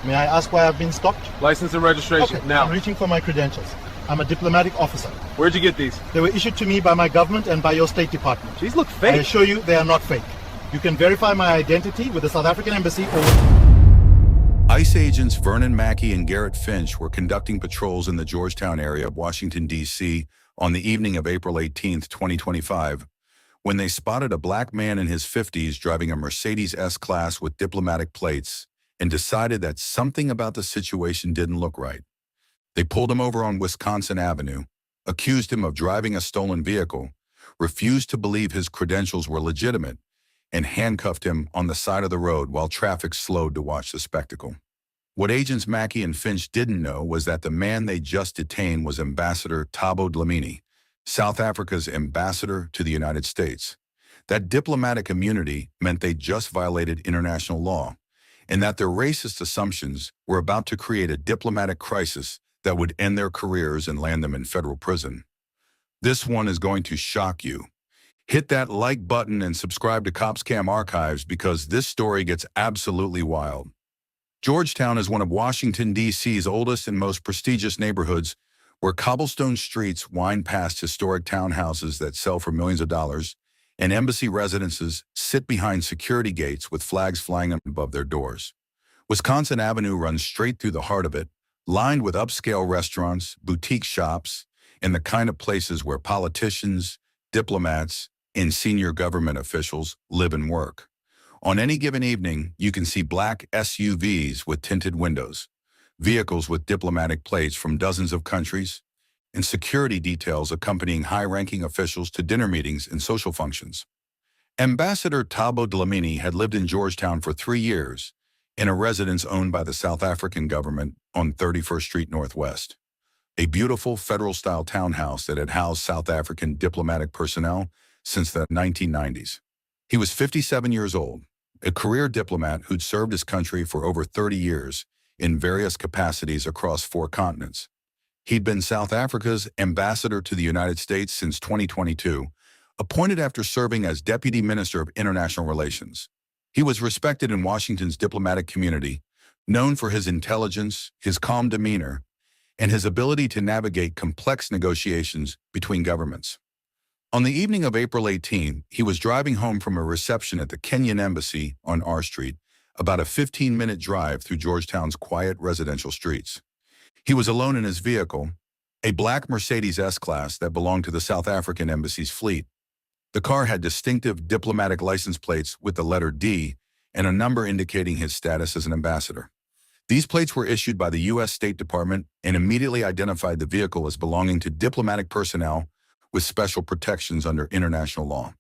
May I ask why I've been stopped? License and registration, Okay, now. I'm reaching for my credentials. I'm a diplomatic officer. Where'd you get these? They were issued to me by my government and by your State Department. These look I fake. assure you they are not fake. You can verify my identity with the South African Embassy or with... ICE agents Vernon Mackey and Garrett Finch were conducting patrols in the Georgetown area of Washington, D.C. on the evening of April 18, 2025, when they spotted a black man in his 50s driving a Mercedes S-Class with diplomatic plates and decided that something about the situation didn't look right. They pulled him over on Wisconsin Avenue, accused him of driving a stolen vehicle, refused to believe his credentials were legitimate, and handcuffed him on the side of the road while traffic slowed to watch the spectacle. What agents Mackey and Finch didn't know was that the man they just detained was Ambassador Thabo Dlamini, South Africa's ambassador to the United States. That diplomatic immunity meant they just violated international law, and that their racist assumptions were about to create a diplomatic crisis that would end their careers and land them in federal prison. This one is going to shock you. Hit that like button and subscribe to Cops Cam Archives because this story gets absolutely wild. Georgetown is one of Washington, D.C.'s oldest and most prestigious neighborhoods, where cobblestone streets wind past historic townhouses that sell for millions of dollars, and embassy residences sit behind security gates with flags flying above their doors. Wisconsin Avenue runs straight through the heart of it, lined with upscale restaurants, boutique shops, and the kind of places where politicians, diplomats, and senior government officials live and work. On any given evening, you can see black SUVs with tinted windows, vehicles with diplomatic plates from dozens of countries, and security details accompanying high-ranking officials to dinner meetings and social functions. Ambassador Thabo Dlamini had lived in Georgetown for 3 years, in a residence owned by the South African government on 31st Street Northwest, a beautiful federal-style townhouse that had housed South African diplomatic personnel since the 1990s. He was 57 years old, a career diplomat who'd served his country for over 30 years in various capacities across 4 continents. He'd been South Africa's ambassador to the United States since 2022, appointed after serving as Deputy Minister of International Relations. He was respected in Washington's diplomatic community, known for his intelligence, his calm demeanor, and his ability to navigate complex negotiations between governments. On the evening of April 18, he was driving home from a reception at the Kenyan Embassy on R Street, about a 15-minute drive through Georgetown's quiet residential streets. He was alone in his vehicle, a black Mercedes S-Class that belonged to the South African Embassy's fleet. The car had distinctive diplomatic license plates with the letter D and a number indicating his status as an ambassador. These plates were issued by the U.S. State Department and immediately identified the vehicle as belonging to diplomatic personnel with special protections under international law.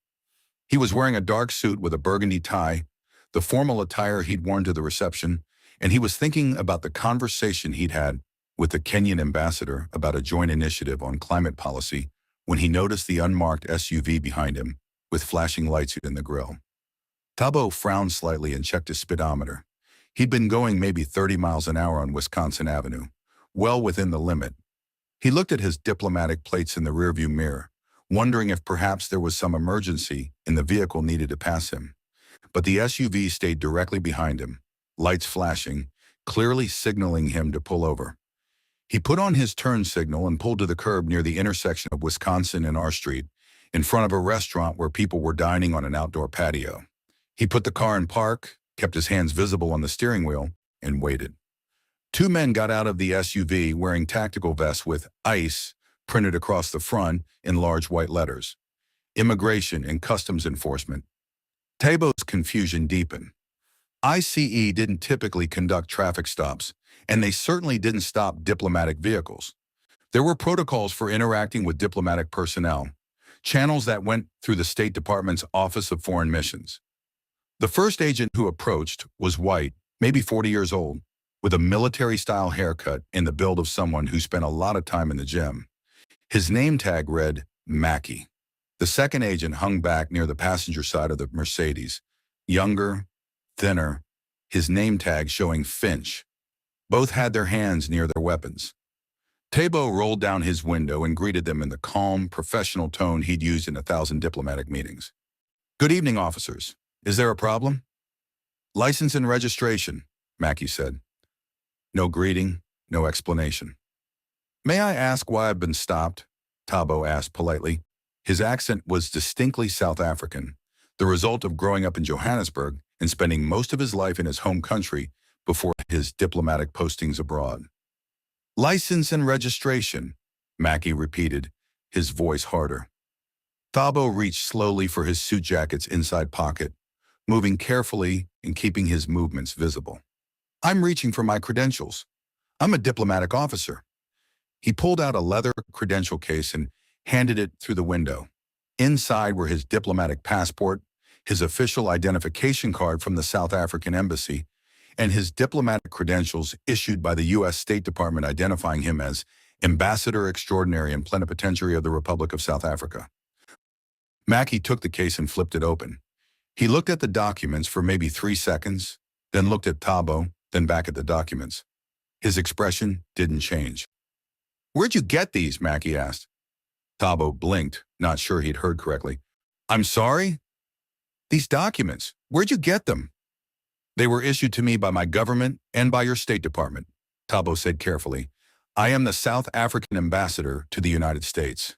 He was wearing a dark suit with a burgundy tie, the formal attire he'd worn to the reception, and he was thinking about the conversation he'd had with the Kenyan ambassador about a joint initiative on climate policy when he noticed the unmarked SUV behind him with flashing lights in the grille. Thabo frowned slightly and checked his speedometer. He'd been going maybe 30 miles an hour on Wisconsin Avenue, well within the limit. He looked at his diplomatic plates in the rearview mirror, wondering if perhaps there was some emergency and the vehicle needed to pass him. But the SUV stayed directly behind him, lights flashing, clearly signaling him to pull over. He put on his turn signal and pulled to the curb near the intersection of Wisconsin and R Street, in front of a restaurant where people were dining on an outdoor patio. He put the car in park, kept his hands visible on the steering wheel, and waited. 2 men got out of the SUV wearing tactical vests with ICE printed across the front in large white letters. Immigration and Customs Enforcement. Thabo's confusion deepened. ICE didn't typically conduct traffic stops, and they certainly didn't stop diplomatic vehicles. There were protocols for interacting with diplomatic personnel, channels that went through the State Department's Office of Foreign Missions. The first agent who approached was white, maybe 40 years old, with a military-style haircut and the build of someone who spent a lot of time in the gym. His name tag read Mackey. The second agent hung back near the passenger side of the Mercedes, younger, thinner, his name tag showing Finch. Both had their hands near their weapons. Thabo rolled down his window and greeted them in the calm, professional tone he'd used in 1,000 diplomatic meetings. "Good evening, officers. Is there a problem?" "License and registration," Mackey said. No greeting, no explanation. May I ask why I've been stopped? Thabo asked politely. His accent was distinctly South African, the result of growing up in Johannesburg and spending most of his life in his home country before his diplomatic postings abroad. License and registration, Mackie repeated, his voice harder. Thabo reached slowly for his suit jacket's inside pocket, moving carefully and keeping his movements visible. I'm reaching for my credentials. I'm a diplomatic officer. He pulled out a leather credential case and handed it through the window. Inside were his diplomatic passport, his official identification card from the South African Embassy, and his diplomatic credentials issued by the U.S. State Department identifying him as Ambassador Extraordinary and Plenipotentiary of the Republic of South Africa. Mackie took the case and flipped it open. He looked at the documents for maybe 3 seconds, then looked at Thabo, then back at the documents. His expression didn't change. Where'd you get these? Mackie asked. Thabo blinked, not sure he'd heard correctly. I'm sorry? These documents, where'd you get them? They were issued to me by my government and by your State Department, Thabo said carefully. I am the South African ambassador to the United States.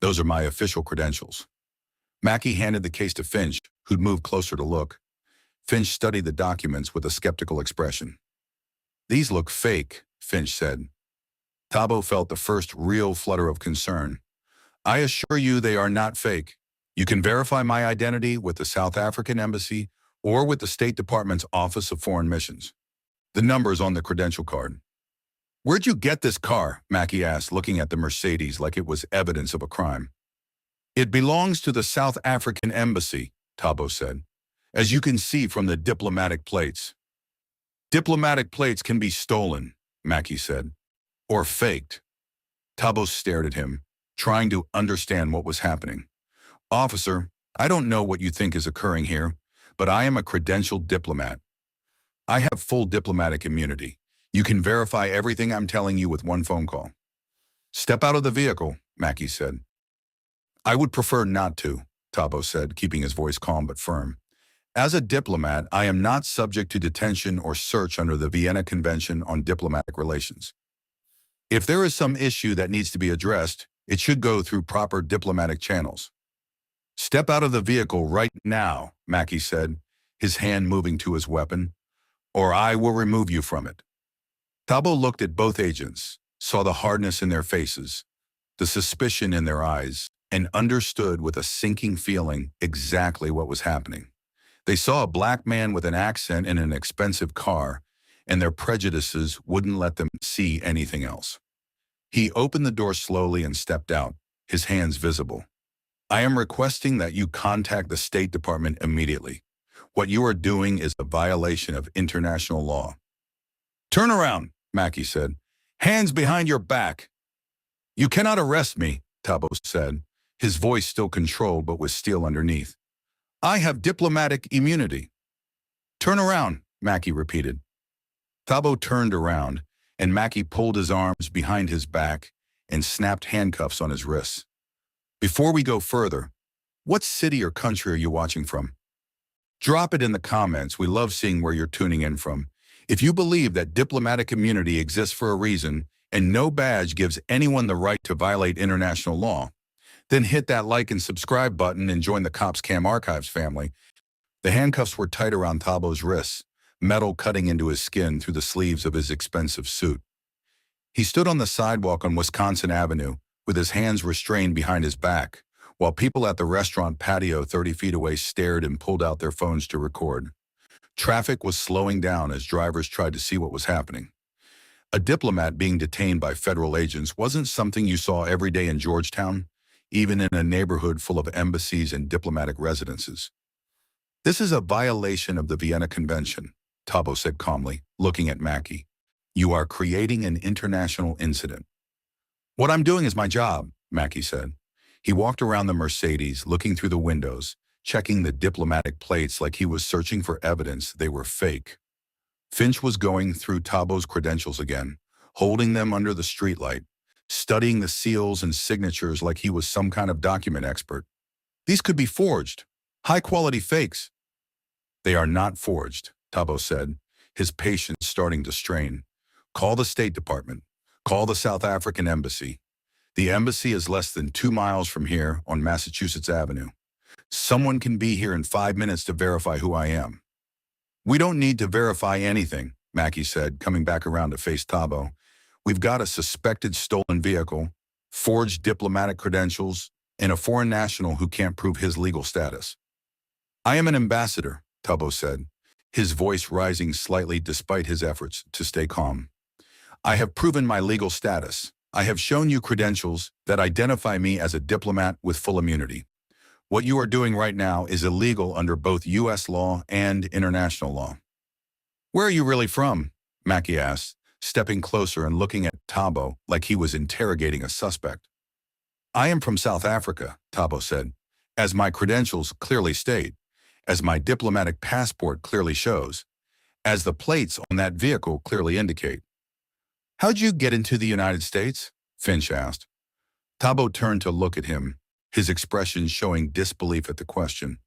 Those are my official credentials. Mackie handed the case to Finch, who'd moved closer to look. Finch studied the documents with a skeptical expression. These look fake, Finch said. Thabo felt the first real flutter of concern. I assure you they are not fake. You can verify my identity with the South African Embassy or with the State Department's Office of Foreign Missions. The number's on the credential card. Where'd you get this car? Mackie asked, looking at the Mercedes like it was evidence of a crime. It belongs to the South African Embassy, Thabo said, as you can see from the diplomatic plates. Diplomatic plates can be stolen, Mackie said, or faked. Thabo stared at him, trying to understand what was happening. Officer, I don't know what you think is occurring here, but I am a credentialed diplomat. I have full diplomatic immunity. You can verify everything I'm telling you with one phone call. Step out of the vehicle, Mackie said. I would prefer not to, Thabo said, keeping his voice calm but firm. As a diplomat, I am not subject to detention or search under the Vienna Convention on Diplomatic Relations. If there is some issue that needs to be addressed, it should go through proper diplomatic channels. Step out of the vehicle right now, Mackie said, his hand moving to his weapon, or I will remove you from it. Thabo looked at both agents, saw the hardness in their faces, the suspicion in their eyes, and understood with a sinking feeling exactly what was happening. They saw a black man with an accent in an expensive car, and their prejudices wouldn't let them see anything else. He opened the door slowly and stepped out, his hands visible. I am requesting that you contact the State Department immediately. What you are doing is a violation of international law. Turn around, Mackie said. Hands behind your back. You cannot arrest me, Thabo said, his voice still controlled but with steel underneath. I have diplomatic immunity. Turn around, Mackie repeated. Thabo turned around, and Mackie pulled his arms behind his back and snapped handcuffs on his wrists. Before we go further, what city or country are you watching from? Drop it in the comments. We love seeing where you're tuning in from. If you believe that diplomatic immunity exists for a reason and no badge gives anyone the right to violate international law, then hit that like and subscribe button and join the Cops Cam Archives family. The handcuffs were tight around Thabo's wrists, metal cutting into his skin through the sleeves of his expensive suit. He stood on the sidewalk on Wisconsin Avenue with his hands restrained behind his back, while people at the restaurant patio 30 feet away stared and pulled out their phones to record. Traffic was slowing down as drivers tried to see what was happening. A diplomat being detained by federal agents wasn't something you saw every day in Georgetown, even in a neighborhood full of embassies and diplomatic residences. This is a violation of the Vienna Convention, Thabo said calmly, looking at Mackie. You are creating an international incident. What I'm doing is my job, Mackie said. He walked around the Mercedes, looking through the windows, checking the diplomatic plates like he was searching for evidence they were fake. Finch was going through Thabo's credentials again, holding them under the streetlight, studying the seals and signatures like he was some kind of document expert. These could be forged, high-quality fakes. They are not forged, Thabo said, his patience starting to strain. Call the State Department. Call the South African Embassy. The embassy is less than 2 miles from here on Massachusetts Avenue. Someone can be here in 5 minutes to verify who I am." "We don't need to verify anything," Mackey said, coming back around to face Thabo. "We've got a suspected stolen vehicle, forged diplomatic credentials, and a foreign national who can't prove his legal status." "I am an ambassador," Thabo said, his voice rising slightly despite his efforts to stay calm. "I have proven my legal status. I have shown you credentials that identify me as a diplomat with full immunity. What you are doing right now is illegal under both U.S. law and international law." "Where are you really from?" Mackey asked, stepping closer and looking at Thabo like he was interrogating a suspect. "I am from South Africa," Thabo said, "as my credentials clearly state, as my diplomatic passport clearly shows, as the plates on that vehicle clearly indicate." "How'd you get into the United States?" Finch asked. Thabo turned to look at him, his expression showing disbelief at the question.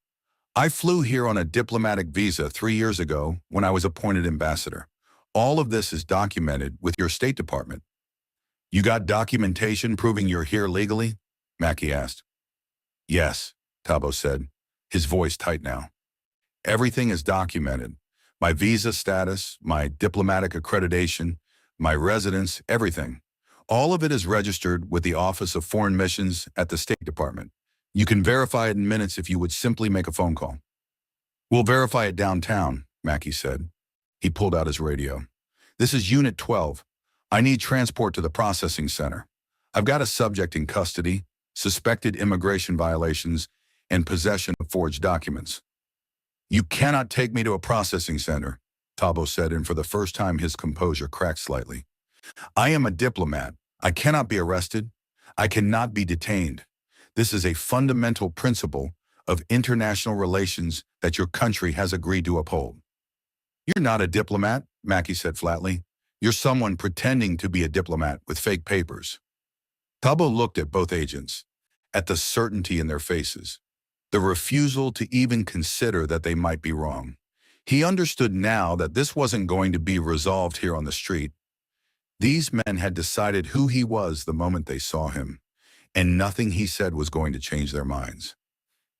"I flew here on a diplomatic visa 3 years ago when I was appointed ambassador. All of this is documented with your State Department." "You got documentation proving you're here legally?" Mackey asked. "Yes," Thabo said, his voice tight now. "Everything is documented. My visa status, my diplomatic accreditation, my residence, everything. All of it is registered with the Office of Foreign Missions at the State Department. You can verify it in minutes if you would simply make a phone call." "We'll verify it downtown," Mackey said. He pulled out his radio. "This is Unit 12. I need transport to the processing center. I've got a subject in custody, suspected immigration violations, and possession of forged documents." "You cannot take me to a processing center," Thabo said, and for the first time his composure cracked slightly. "I am a diplomat. I cannot be arrested. I cannot be detained. This is a fundamental principle of international relations that your country has agreed to uphold." "You're not a diplomat," Mackey said flatly. "You're someone pretending to be a diplomat with fake papers." Thabo looked at both agents, at the certainty in their faces, the refusal to even consider that they might be wrong. He understood now that this wasn't going to be resolved here on the street. These men had decided who he was the moment they saw him, and nothing he said was going to change their minds.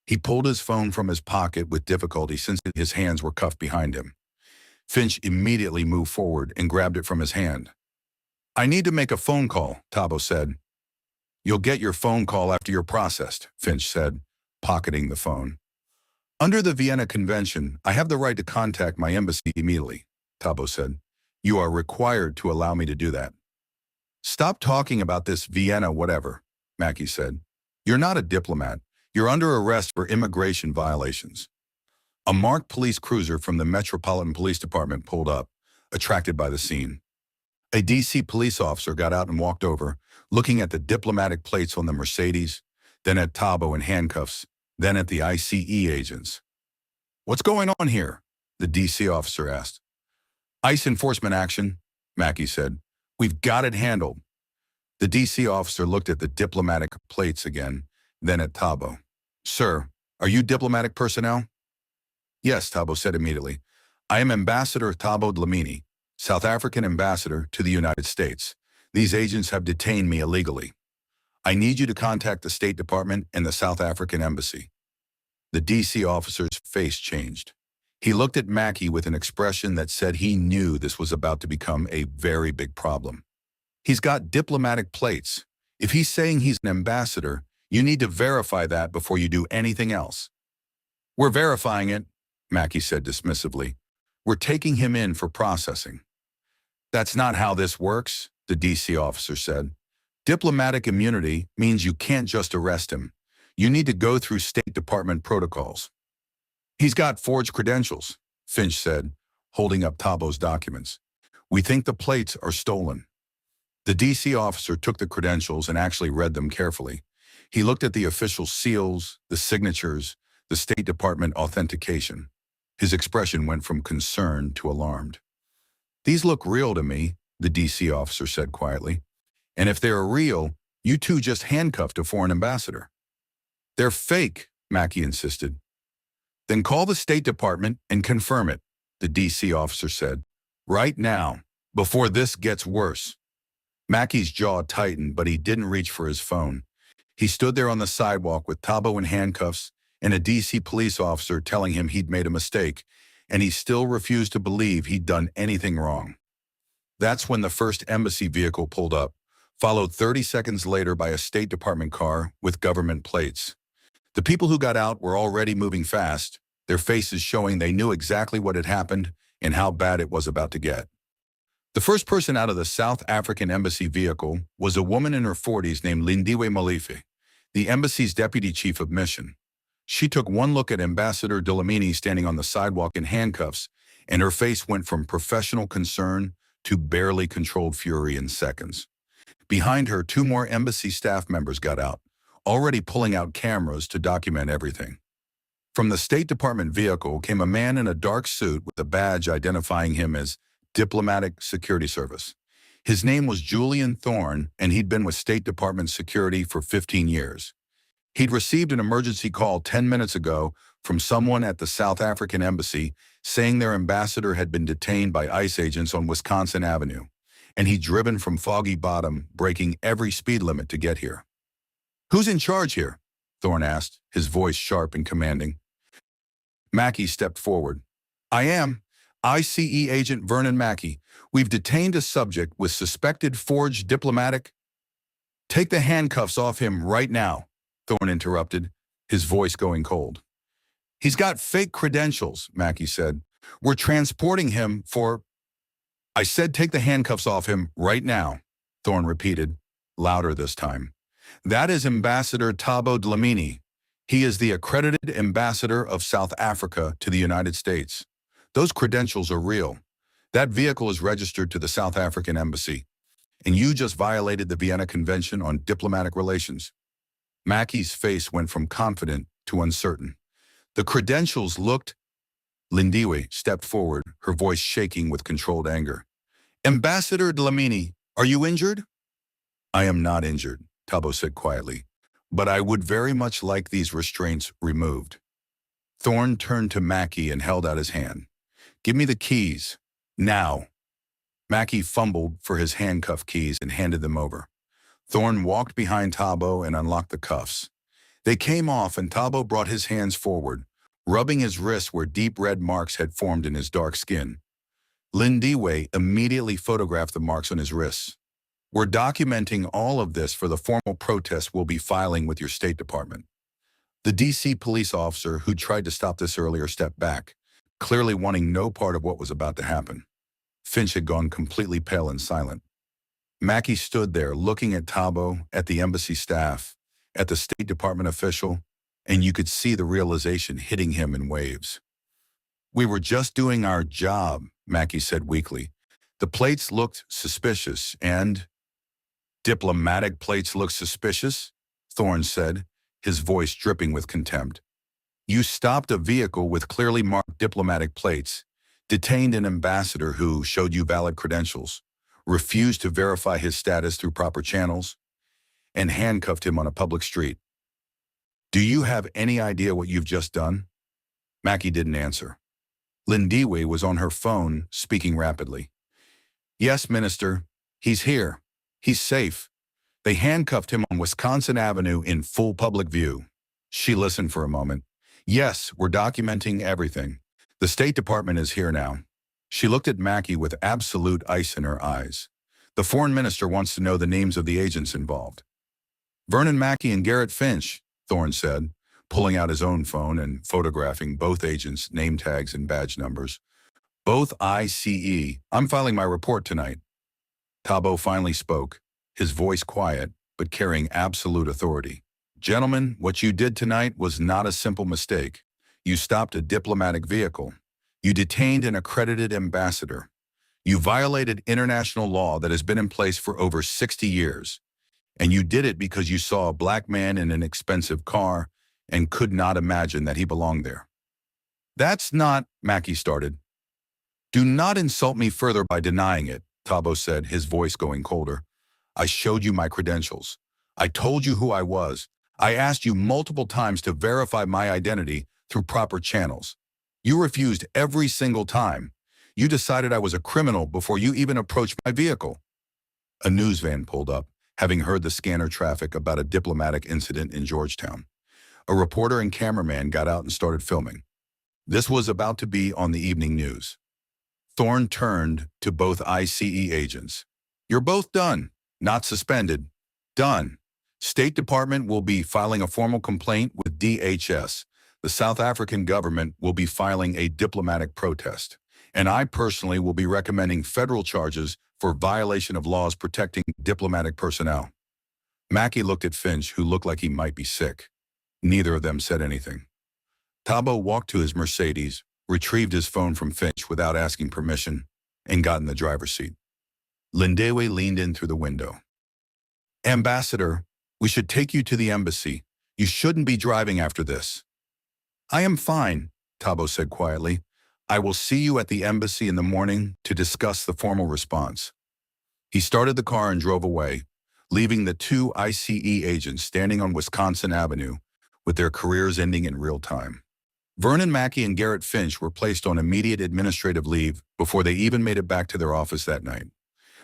He pulled his phone from his pocket with difficulty since his hands were cuffed behind him. Finch immediately moved forward and grabbed it from his hand. "I need to make a phone call," Thabo said. "You'll get your phone call after you're processed," Finch said, pocketing the phone. "Under the Vienna Convention, I have the right to contact my embassy immediately," Thabo said. "You are required to allow me to do that." "Stop talking about this Vienna whatever," Mackey said. "You're not a diplomat. You're under arrest for immigration violations." A marked police cruiser from the Metropolitan Police Department pulled up, attracted by the scene. A DC police officer got out and walked over, looking at the diplomatic plates on the Mercedes, then at Thabo in handcuffs, then at the ICE agents. "What's going on here?" the DC officer asked. "ICE enforcement action," Mackey said. "We've got it handled." The DC officer looked at the diplomatic plates again, then at Thabo. "Sir, are you diplomatic personnel?" "Yes," Thabo said immediately. "I am Ambassador Thabo Dlamini, South African ambassador to the United States. These agents have detained me illegally. I need you to contact the State Department and the South African Embassy." The DC officer's face changed. He looked at Mackey with an expression that said he knew this was about to become a very big problem. "He's got diplomatic plates. If he's saying he's an ambassador, you need to verify that before you do anything else." "We're verifying it," Mackey said dismissively. "We're taking him in for processing." "That's not how this works," the DC officer said. "Diplomatic immunity means you can't just arrest him. You need to go through State Department protocols." "He's got forged credentials," Finch said, holding up Thabo's documents. "We think the plates are stolen." The DC officer took the credentials and actually read them carefully. He looked at the official seals, the signatures, the State Department authentication. His expression went from concerned to alarmed. "These look real to me," the DC officer said quietly. "And if they're real, you two just handcuffed a foreign ambassador." "They're fake," Mackey insisted. "Then call the State Department and confirm it," the DC officer said. "Right now." Before this gets worse. Mackey's jaw tightened, but he didn't reach for his phone. He stood there on the sidewalk with Tabo in handcuffs and a DC police officer telling him he'd made a mistake, and he still refused to believe he'd done anything wrong. That's when the first embassy vehicle pulled up, followed 30 seconds later by a State Department car with government plates. The people who got out were already moving fast, their faces showing they knew exactly what had happened and how bad it was about to get. The first person out of the South African embassy vehicle was a woman in her 40s named Lindiwe Molefe, the embassy's deputy chief of mission. She took one look at Ambassador Dlamini standing on the sidewalk in handcuffs, and her face went from professional concern to barely controlled fury in seconds. Behind her, two more embassy staff members got out, already pulling out cameras to document everything. From the State Department vehicle came a man in a dark suit with a badge identifying him as Diplomatic Security Service. His name was Julian Thorne, and he'd been with State Department security for 15 years. He'd received an emergency call 10 minutes ago from someone at the South African embassy saying their ambassador had been detained by ICE agents on Wisconsin Avenue, and he'd driven from Foggy Bottom, breaking every speed limit to get here. "Who's in charge here?" Thorne asked, his voice sharp and commanding. Mackey stepped forward. "I am. ICE agent Vernon Mackey. We've detained a subject with suspected forged diplomatic—" "Take the handcuffs off him right now," Thorne interrupted, his voice going cold. "He's got fake credentials," Mackey said. "We're transporting him for—" "I said take the handcuffs off him right now," Thorne repeated, louder this time. "That is Ambassador Tabo Dlamini. He is the accredited ambassador of South Africa to the United States. Those credentials are real. That vehicle is registered to the South African embassy, and you just violated the Vienna Convention on Diplomatic Relations." Mackey's face went from confident to uncertain. "The credentials looked—" Lindiwe stepped forward, her voice shaking with controlled anger. "Ambassador Dlamini, are you injured?" "I am not injured," Tabo said quietly, "but I would very much like these restraints removed." Thorne turned to Mackey and held out his hand. "Give me the keys. Now." Mackey fumbled for his handcuff keys and handed them over. Thorne walked behind Tabo and unlocked the cuffs. They came off and Tabo brought his hands forward, rubbing his wrists where deep red marks had formed in his dark skin. Lindiwe immediately photographed the marks on his wrists. "We're documenting all of this for the formal protest we'll be filing with your State Department." The DC police officer who tried to stop this earlier stepped back, clearly wanting no part of what was about to happen. Finch had gone completely pale and silent. Mackey stood there looking at Tabo, at the embassy staff, at the State Department official, and you could see the realization hitting him in waves. "We were just doing our job," Mackey said weakly. "The plates looked suspicious and—" "Diplomatic plates look suspicious?" Thorne said, his voice dripping with contempt. "You stopped a vehicle with clearly marked diplomatic plates, detained an ambassador who showed you valid credentials, refused to verify his status through proper channels, and handcuffed him on a public street. Do you have any idea what you've just done?" Mackey didn't answer. Lindiwe was on her phone, speaking rapidly. "Yes, Minister. He's here. He's safe. They handcuffed him on Wisconsin Avenue in full public view." She listened for a moment. "Yes, we're documenting everything. The State Department is here now." She looked at Mackey with absolute ice in her eyes. "The foreign minister wants to know the names of the agents involved." "Vernon Mackey and Garrett Finch," Thorne said, pulling out his own phone and photographing both agents' name tags and badge numbers. "Both ICE. I'm filing my report tonight." Tabo finally spoke, his voice quiet, but carrying absolute authority. "Gentlemen, what you did tonight was not a simple mistake. You stopped a diplomatic vehicle. You detained an accredited ambassador. You violated international law that has been in place for over 60 years. And you did it because you saw a black man in an expensive car and could not imagine that he belonged there." "That's not—" Mackey started. "Do not insult me further by denying it," Tabo said, his voice going colder. "I showed you my credentials. I told you who I was. I asked you multiple times to verify my identity through proper channels. You refused every single time. You decided I was a criminal before you even approached my vehicle. A news van pulled up, having heard the scanner traffic about a diplomatic incident in Georgetown. A reporter and cameraman got out and started filming. This was about to be on the evening news. Thorne turned to both ICE agents. You're both done, not suspended. Done. State Department will be filing a formal complaint with DHS. The South African government will be filing a diplomatic protest. And I personally will be recommending federal charges for violation of laws protecting diplomatic personnel. Mackey looked at Finch, who looked like he might be sick. Neither of them said anything. Thabo walked to his Mercedes, retrieved his phone from Finch without asking permission, and got in the driver's seat. Lindewe leaned in through the window. Ambassador, we should take you to the embassy. You shouldn't be driving after this. I am fine, Thabo said quietly. I will see you at the embassy in the morning to discuss the formal response. He started the car and drove away, leaving the two ICE agents standing on Wisconsin Avenue with their careers ending in real time. Vernon Mackey and Garrett Finch were placed on immediate administrative leave before they even made it back to their office that night.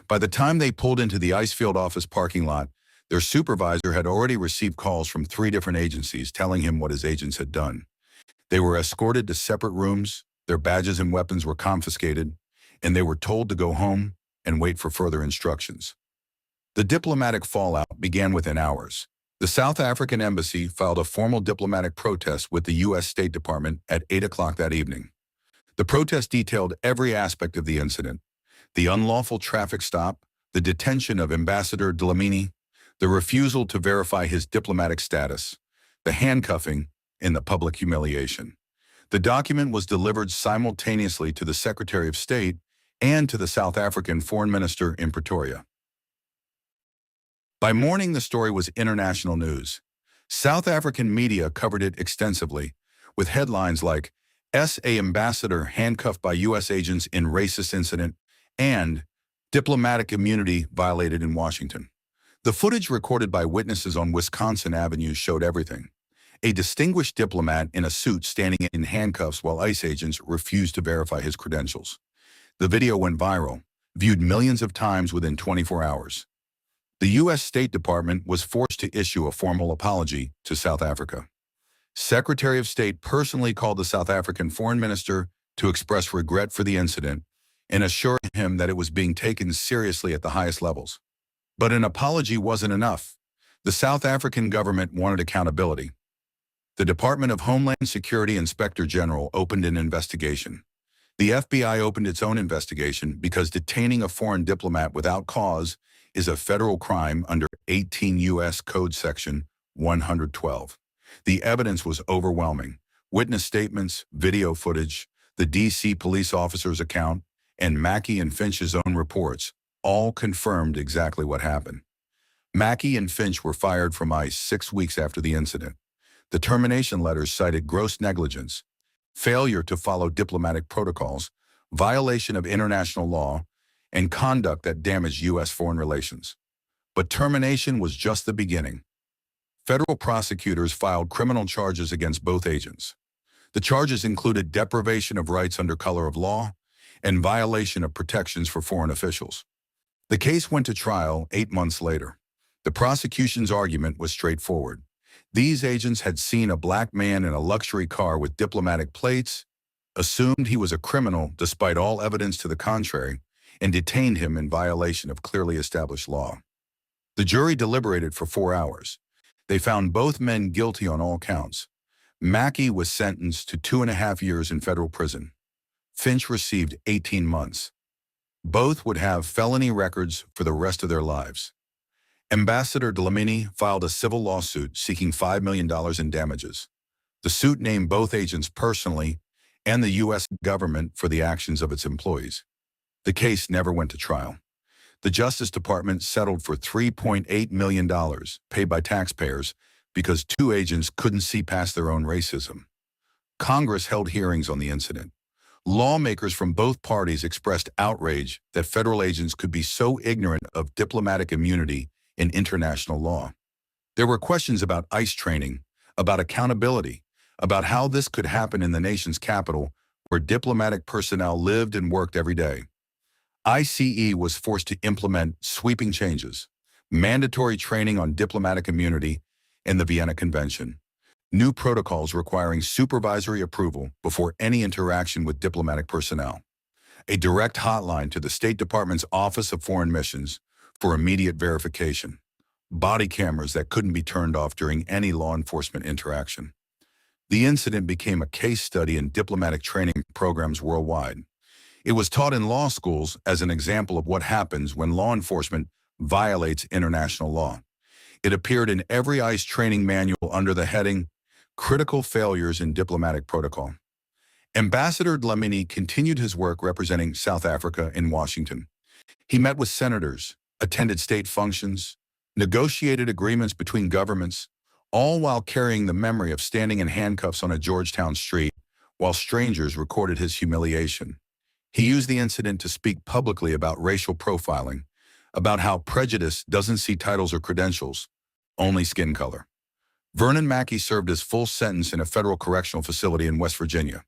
By the time they pulled into the Icefield office parking lot, their supervisor had already received calls from 3 different agencies telling him what his agents had done. They were escorted to separate rooms, their badges and weapons were confiscated, and they were told to go home and wait for further instructions. The diplomatic fallout began within hours. The South African embassy filed a formal diplomatic protest with the U.S. State Department at 8 o'clock that evening. The protest detailed every aspect of the incident: the unlawful traffic stop, the detention of Ambassador Dlamini, the refusal to verify his diplomatic status, the handcuffing, and the public humiliation. The document was delivered simultaneously to the Secretary of State and to the South African Foreign Minister in Pretoria. By morning, the story was international news. South African media covered it extensively, with headlines like SA Ambassador handcuffed by U.S. agents in racist incident and diplomatic immunity violated in Washington. The footage recorded by witnesses on Wisconsin Avenue showed everything. A distinguished diplomat in a suit standing in handcuffs while ICE agents refused to verify his credentials. The video went viral, viewed millions of times within 24 hours. The U.S. State Department was forced to issue a formal apology to South Africa. Secretary of State personally called the South African Foreign Minister to express regret for the incident and assure him that it was being taken seriously at the highest levels. But an apology wasn't enough. The South African government wanted accountability. The Department of Homeland Security Inspector General opened an investigation. The FBI opened its own investigation because detaining a foreign diplomat without cause is a federal crime under 18 U.S. Code Section 112. The evidence was overwhelming. Witness statements, video footage, the D.C. police officer's account, and Mackey and Finch's own reports all confirmed exactly what happened. Mackey and Finch were fired from ICE 6 weeks after the incident. The termination letters cited gross negligence, failure to follow diplomatic protocols, violation of international law, and conduct that damaged U.S. foreign relations. But termination was just the beginning. Federal prosecutors filed criminal charges against both agents. The charges included deprivation of rights under color of law and violation of protections for foreign officials. The case went to trial 8 months later. The prosecution's argument was straightforward. These agents had seen a black man in a luxury car with diplomatic plates, assumed he was a criminal despite all evidence to the contrary, and detained him in violation of clearly established law. The jury deliberated for 4 hours. They found both men guilty on all counts. Mackey was sentenced to 2.5 years in federal prison. Finch received 18 months. Both would have felony records for the rest of their lives. Ambassador Dlamini filed a civil lawsuit seeking $5 million in damages. The suit named both agents personally and the U.S. government for the actions of its employees. The case never went to trial. The Justice Department settled for $3.8 million paid by taxpayers because 2 agents couldn't see past their own racism. Congress held hearings on the incident. Lawmakers from both parties expressed outrage that federal agents could be so ignorant of diplomatic immunity in international law. There were questions about ICE training, about accountability, about how this could happen in the nation's capital where diplomatic personnel lived and worked every day. ICE was forced to implement sweeping changes, mandatory training on diplomatic immunity and the Vienna Convention, new protocols requiring supervisory approval before any interaction with diplomatic personnel, a direct hotline to the State Department's Office of Foreign Missions for immediate verification, body cameras that couldn't be turned off during any law enforcement interaction. The incident became a case study in diplomatic training programs worldwide. It was taught in law schools as an example of what happens when law enforcement violates international law. It appeared in every ICE training manual under the heading, Critical Failures in Diplomatic Protocol. Ambassador Dlamini continued his work representing South Africa in Washington. He met with senators, attended state functions, negotiated agreements between governments, all while carrying the memory of standing in handcuffs on a Georgetown street while strangers recorded his humiliation. He used the incident to speak publicly about racial profiling, about how prejudice doesn't see titles or credentials, only skin color. Vernon Mackey served his full sentence in a federal correctional facility in West Virginia.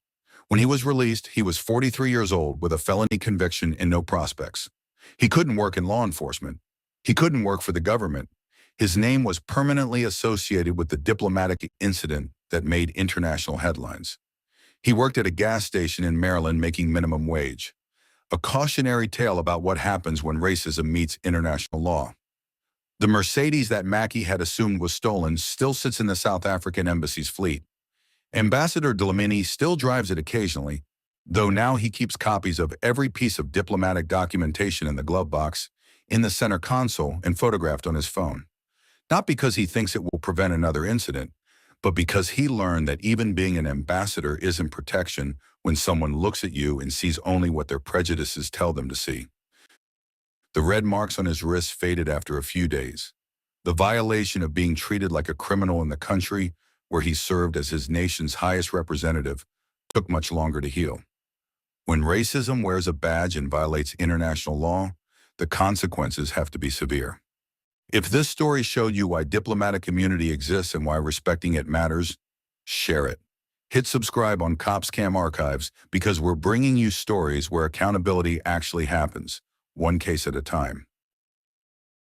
When he was released, he was 43 years old with a felony conviction and no prospects. He couldn't work in law enforcement. He couldn't work for the government. His name was permanently associated with the diplomatic incident that made international headlines. He worked at a gas station in Maryland making minimum wage. A cautionary tale about what happens when racism meets international law. The Mercedes that Mackey had assumed was stolen still sits in the South African embassy's fleet. Ambassador Dlamini still drives it occasionally, though now he keeps copies of every piece of diplomatic documentation in the glove box, in the center console, and photographed on his phone. Not because he thinks it will prevent another incident, but because he learned that even being an ambassador isn't protection when someone looks at you and sees only what their prejudices tell them to see. The red marks on his wrists faded after a few days. The violation of being treated like a criminal in the country where he served as his nation's highest representative took much longer to heal. When racism wears a badge and violates international law, the consequences have to be severe. If this story showed you why diplomatic immunity exists and why respecting it matters, share it. Hit subscribe on Cops Cam Archives because we're bringing you stories where accountability actually happens, one case at a time.